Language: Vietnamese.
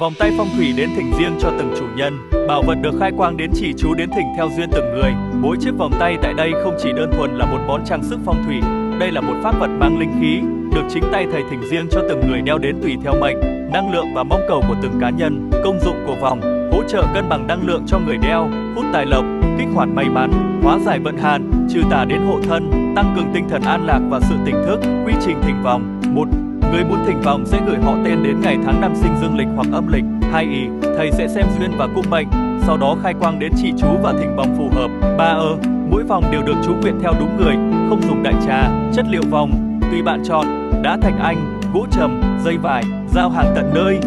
Vòng tay phong thủy đến thỉnh riêng cho từng chủ nhân. Bảo vật được khai quang đến chỉ chú đến thỉnh theo duyên từng người. Mỗi chiếc vòng tay tại đây không chỉ đơn thuần là một món trang sức phong thủy, đây là một pháp vật mang linh khí, được chính tay thầy thỉnh riêng cho từng người đeo đến tùy theo mệnh, năng lượng và mong cầu của từng cá nhân. Công dụng của vòng: hỗ trợ cân bằng năng lượng cho người đeo, hút tài lộc, kích hoạt may mắn, hóa giải vận hàn, trừ tà đến hộ thân, tăng cường tinh thần an lạc và sự tỉnh thức. Quy trình thỉnh vòng: 1. Người muốn thỉnh vòng sẽ gửi họ tên đến ngày tháng năm sinh dương lịch hoặc âm lịch. 2. Thầy sẽ xem duyên và cung mệnh, sau đó khai quang đến chỉ chú và thỉnh vòng phù hợp. 3. Mỗi vòng đều được chú nguyện theo đúng người, không dùng đại trà. Chất liệu vòng tùy bạn chọn: đá thạch anh, gỗ trầm, dây vải, giao hàng tận nơi.